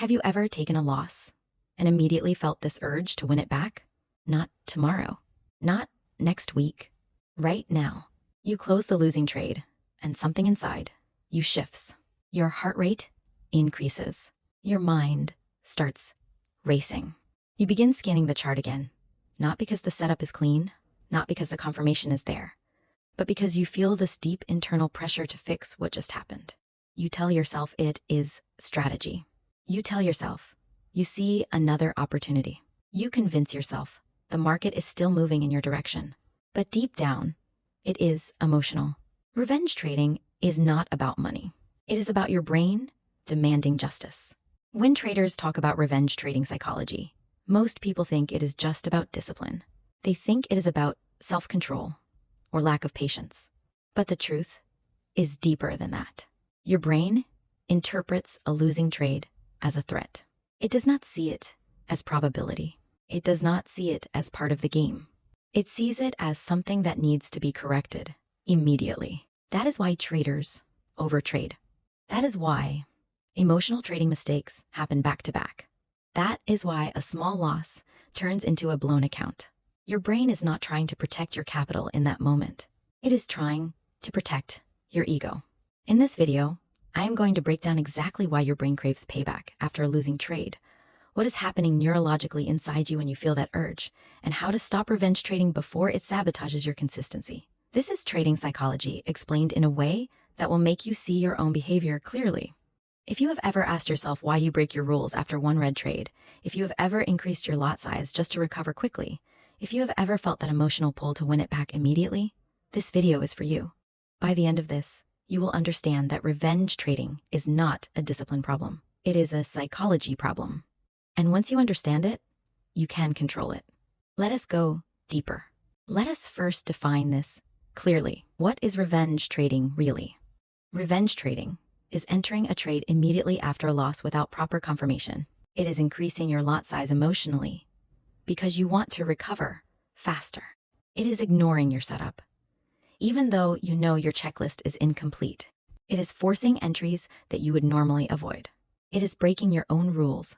Have you ever taken a loss and immediately felt this urge to win it back? Not tomorrow, not next week, right now. You close the losing trade, and something inside you shifts. Your heart rate increases. Your mind starts racing. You begin scanning the chart again, not because the setup is clean, not because the confirmation is there, but because you feel this deep internal pressure to fix what just happened. You tell yourself it is strategy. You tell yourself you see another opportunity. You convince yourself the market is still moving in your direction. But deep down, it is emotional. Revenge trading is not about money. It is about your brain demanding justice. When traders talk about revenge trading psychology, most people think it is just about discipline. They think it is about self-control or lack of patience. But the truth is deeper than that. Your brain interprets a losing trade as a threat. It does not see it as probability. It does not see it as part of the game. It sees it as something that needs to be corrected immediately. That is why traders overtrade. That is why emotional trading mistakes happen back to back. That is why a small loss turns into a blown account. Your brain is not trying to protect your capital in that moment. It is trying to protect your ego. In this video, I am going to break down exactly why your brain craves payback after a losing trade, what is happening neurologically inside you when you feel that urge, and how to stop revenge trading before it sabotages your consistency. This is trading psychology explained in a way that will make you see your own behavior clearly. If you have ever asked yourself why you break your rules after one red trade, if you have ever increased your lot size just to recover quickly, if you have ever felt that emotional pull to win it back immediately, this video is for you. By the end of this, you will understand that revenge trading is not a discipline problem. It is a psychology problem. And once you understand it, you can control it. Let us go deeper. Let us first define this clearly. What is revenge trading really? Revenge trading is entering a trade immediately after a loss without proper confirmation. It is increasing your lot size emotionally because you want to recover faster. It is ignoring your setup, even though you know your checklist is incomplete. It is forcing entries that you would normally avoid. It is breaking your own rules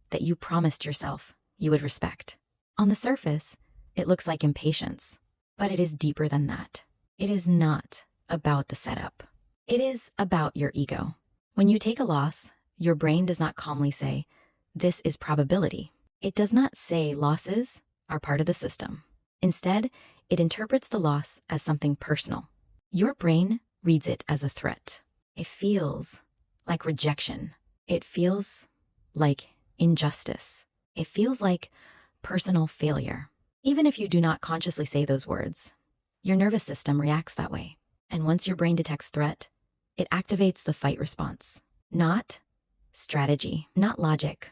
that you promised yourself you would respect. On the surface, it looks like impatience, but it is deeper than that. It is not about the setup. It is about your ego. When you take a loss, your brain does not calmly say, "This is probability." It does not say losses are part of the system. Instead, it interprets the loss as something personal. Your brain reads it as a threat. It feels like rejection. It feels like injustice. It feels like personal failure. Even if you do not consciously say those words, your nervous system reacts that way. And once your brain detects threat, it activates the fight response. Not strategy, not logic,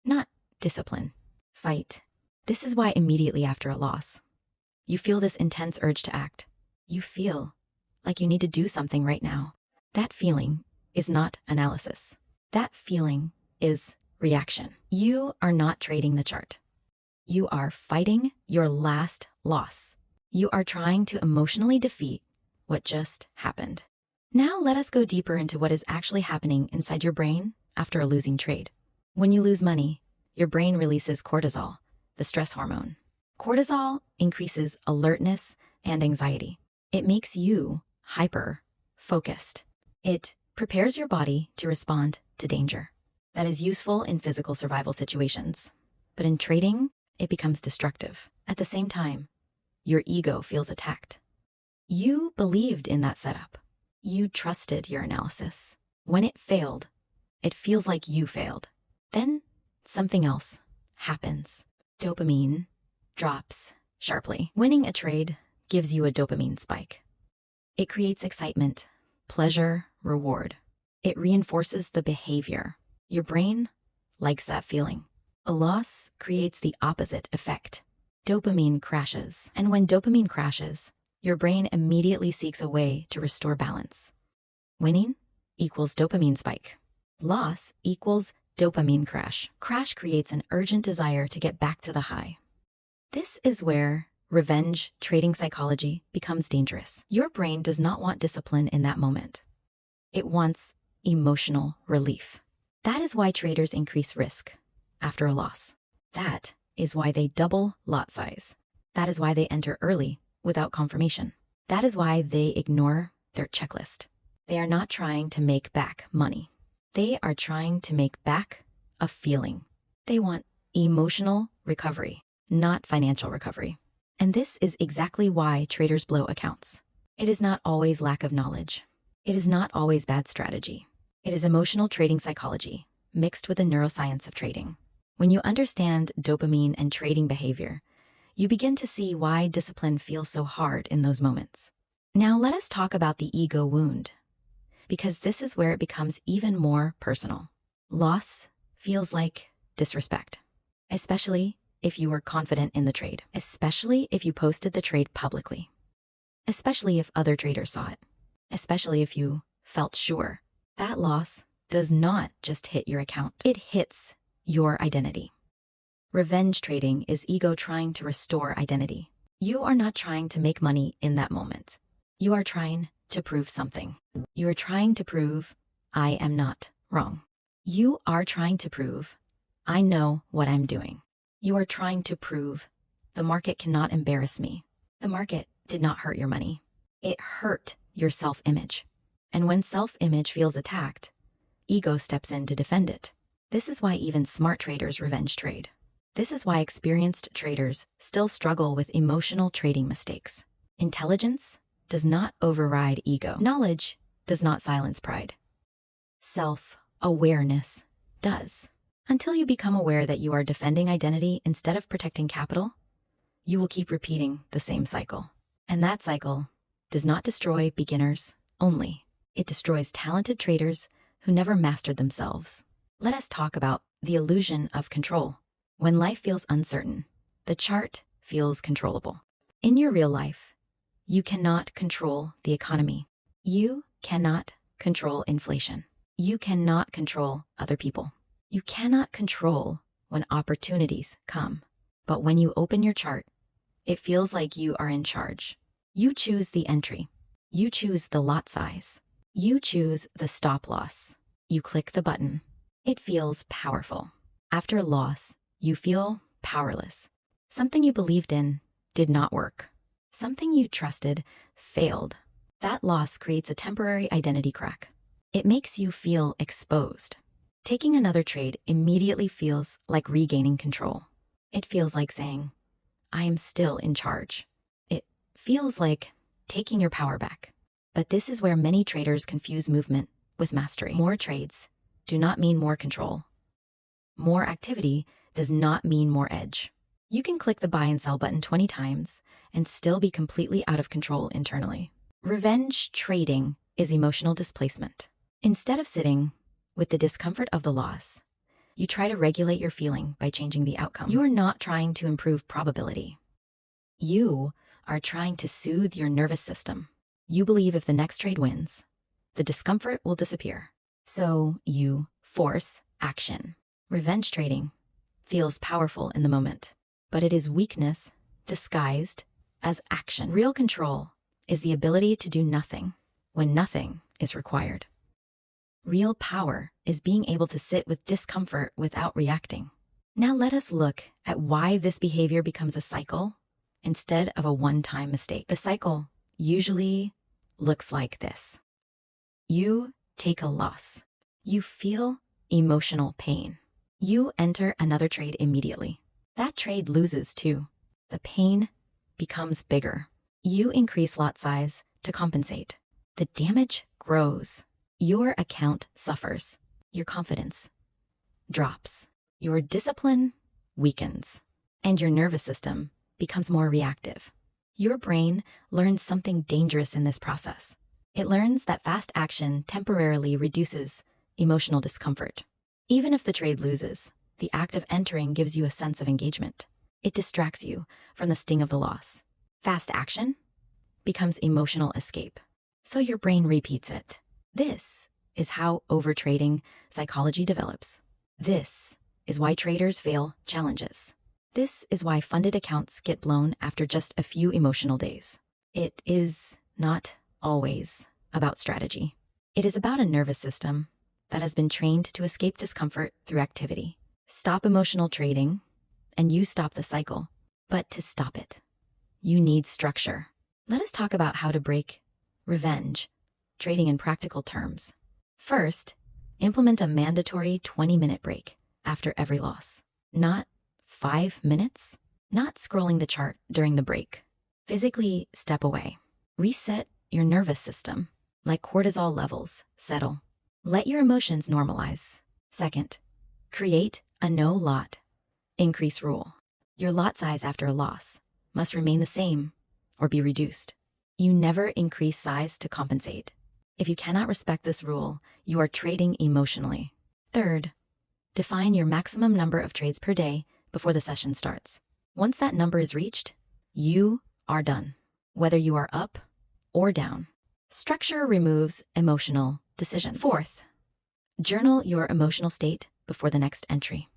not discipline. Fight. This is why immediately after a loss, you feel this intense urge to act. You feel like you need to do something right now. That feeling is not analysis. That feeling is reaction. You are not trading the chart. You are fighting your last loss. You are trying to emotionally defeat what just happened. Now let us go deeper into what is actually happening inside your brain after a losing trade. When you lose money, your brain releases cortisol, the stress hormone. Cortisol increases alertness and anxiety. It makes you hyper-focused. It prepares your body to respond to danger. That is useful in physical survival situations. But in trading, it becomes destructive. At the same time, your ego feels attacked. You believed in that setup. You trusted your analysis. When it failed, it feels like you failed. Then something else happens. Dopamine drops sharply. Winning a trade gives you a dopamine spike. It creates excitement, pleasure, reward. It reinforces the behavior. Your brain likes that feeling. A loss creates the opposite effect. Dopamine crashes. And when dopamine crashes, your brain immediately seeks a way to restore balance. Winning equals dopamine spike. Loss equals dopamine crash. Crash creates an urgent desire to get back to the high. This is where revenge trading psychology becomes dangerous. Your brain does not want discipline in that moment. It wants emotional relief. That is why traders increase risk after a loss. That is why they double lot size. That is why they enter early without confirmation. That is why they ignore their checklist. They are not trying to make back money. They are trying to make back a feeling. They want emotional recovery, not financial recovery. And this is exactly why traders blow accounts. It is not always lack of knowledge. It is not always bad strategy. It is emotional trading psychology mixed with the neuroscience of trading. When you understand dopamine and trading behavior, you begin to see why discipline feels so hard in those moments. Now let us talk about the ego wound, because this is where it becomes even more personal. Loss feels like disrespect, especially if you were confident in the trade, especially if you posted the trade publicly, especially if other traders saw it, especially if you felt sure. That loss does not just hit your account, it hits your identity. Revenge trading is ego trying to restore identity. You are not trying to make money in that moment. You are trying to prove something. You are trying to prove, I am not wrong. You are trying to prove, I know what I'm doing. You are trying to prove, the market cannot embarrass me. The market did not hurt your money. It hurt your self-image. And when self-image feels attacked, ego steps in to defend it. This is why even smart traders revenge trade. This is why experienced traders still struggle with emotional trading mistakes. Intelligence does not override ego. Knowledge does not silence pride. Self-awareness does. Until you become aware that you are defending identity instead of protecting capital, you will keep repeating the same cycle. And that cycle does not destroy beginners only. It destroys talented traders who never mastered themselves. Let us talk about the illusion of control. When life feels uncertain, the chart feels controllable. In your real life, you cannot control the economy. You cannot control inflation. You cannot control other people. You cannot control when opportunities come. But when you open your chart, it feels like you are in charge. You choose the entry. You choose the lot size. You choose the stop loss. You click the button. It feels powerful. After a loss, you feel powerless. Something you believed in did not work. Something you trusted failed. That loss creates a temporary identity crack. It makes you feel exposed. Taking another trade immediately feels like regaining control. It feels like saying, I am still in charge. It feels like taking your power back. But this is where many traders confuse movement with mastery. More trades do not mean more control. More activity does not mean more edge. You can click the buy and sell button 20 times and still be completely out of control internally. Revenge trading is emotional displacement. Instead of sitting with the discomfort of the loss, you try to regulate your feeling by changing the outcome. You are not trying to improve probability. You are trying to soothe your nervous system. You believe if the next trade wins, the discomfort will disappear. So you force action. Revenge trading feels powerful in the moment, but it is weakness disguised as action. Real control is the ability to do nothing when nothing is required. Real power is being able to sit with discomfort without reacting. Now let us look at why this behavior becomes a cycle instead of a one-time mistake. The cycle usually looks like this. You take a loss. You feel emotional pain. You enter another trade immediately. That trade loses too. The pain becomes bigger. You increase lot size to compensate. The damage grows. Your account suffers. Your confidence drops. Your discipline weakens. And your nervous system becomes more reactive. Your brain learns something dangerous in this process. It learns that fast action temporarily reduces emotional discomfort. Even if the trade loses, the act of entering gives you a sense of engagement. It distracts you from the sting of the loss. Fast action becomes emotional escape. So your brain repeats it. This is how overtrading psychology develops. This is why traders fail challenges. This is why funded accounts get blown after just a few emotional days. It is not always about strategy. It is about a nervous system that has been trained to escape discomfort through activity. Stop emotional trading, and you stop the cycle. But to stop it, you need structure. Let us talk about how to break revenge trading in practical terms. First, implement a mandatory 20-minute break after every loss. Not 5 minutes, not scrolling the chart during the break. Physically step away. Reset your nervous system. Let cortisol levels settle. Let your emotions normalize. Second, create a no lot increase rule. Your lot size after a loss must remain the same or be reduced. You never increase size to compensate. If you cannot respect this rule, you are trading emotionally. Third, define your maximum number of trades per day before the session starts. Once that number is reached, you are done, whether you are up or down. Structure removes emotional decisions. Fourth, journal your emotional state before the next entry.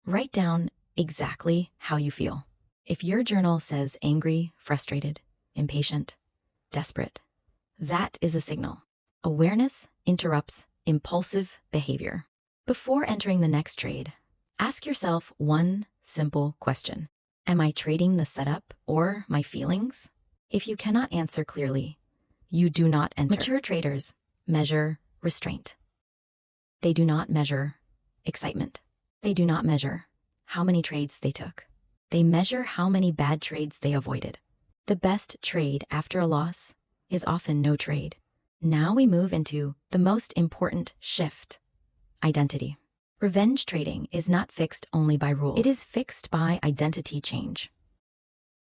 Write down exactly how you feel. If your journal says angry, frustrated, impatient, desperate, that is a signal. Awareness interrupts impulsive behavior. Before entering the next trade, ask yourself one simple question. Am I trading the setup or my feelings? If you cannot answer clearly, you do not enter. Mature traders measure restraint. They do not measure excitement. They do not measure how many trades they took. They measure how many bad trades they avoided. The best trade after a loss is often no trade. Now we move into the most important shift: identity. Revenge trading is not fixed only by rules. It is fixed by identity change.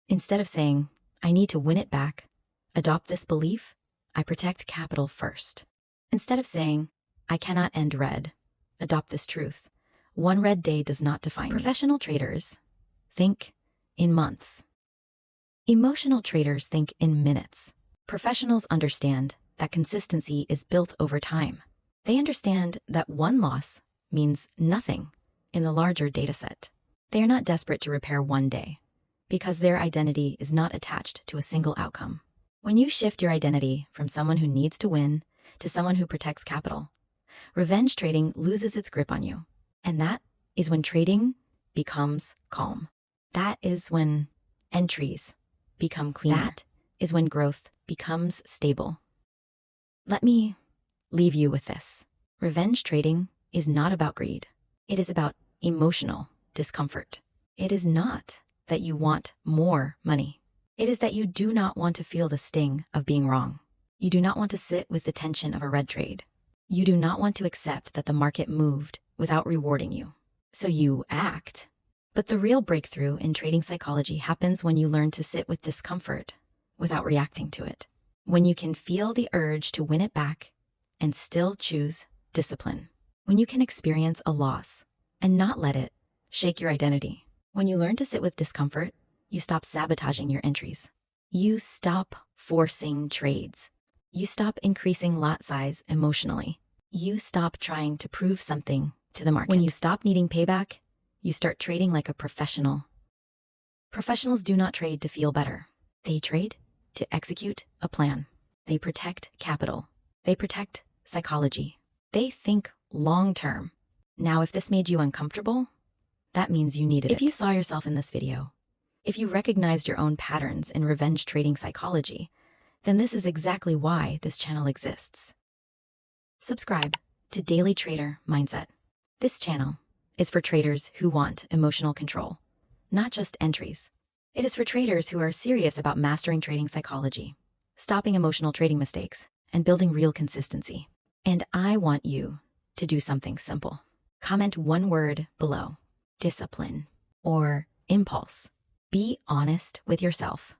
Instead of saying, I need to win it back, adopt this belief: I protect capital first. Instead of saying, I cannot end red, adopt this truth: one red day does not define me. Professional traders think in months. Emotional traders think in minutes. Professionals understand that consistency is built over time. They understand that one loss means nothing in the larger dataset. They are not desperate to repair one day, because their identity is not attached to a single outcome. When you shift your identity from someone who needs to win to someone who protects capital, revenge trading loses its grip on you. And that is when trading becomes calm. That is when entries become cleaner. That is when growth becomes stable. Let me leave you with this. Revenge trading is not about greed. It is about emotional discomfort. It is not that you want more money. It is that you do not want to feel the sting of being wrong. You do not want to sit with the tension of a red trade. You do not want to accept that the market moved without rewarding you. So you act. But the real breakthrough in trading psychology happens when you learn to sit with discomfort without reacting to it. When you can feel the urge to win it back and still choose discipline. When you can experience a loss and not let it shake your identity. When you learn to sit with discomfort, you stop sabotaging your entries. You stop forcing trades. You stop increasing lot size emotionally. You stop trying to prove something to the market. When you stop needing payback, you start trading like a professional. Professionals do not trade to feel better. They trade to execute a plan. They protect capital. They protect psychology. They think long-term. Now, if this made you uncomfortable, that means you needed it. If you saw yourself in this video, if you recognized your own patterns in revenge trading psychology, then this is exactly why this channel exists. Subscribe to Daily Trader Mindset. This channel is for traders who want emotional control, not just entries. It is for traders who are serious about mastering trading psychology, stopping emotional trading mistakes, and building real consistency. And I want you to do something simple. Comment one word below: discipline or impulse. Be honest with yourself,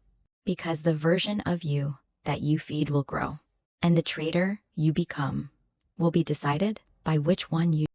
because the version of you that you feed will grow, and the trader you become will be decided by which one you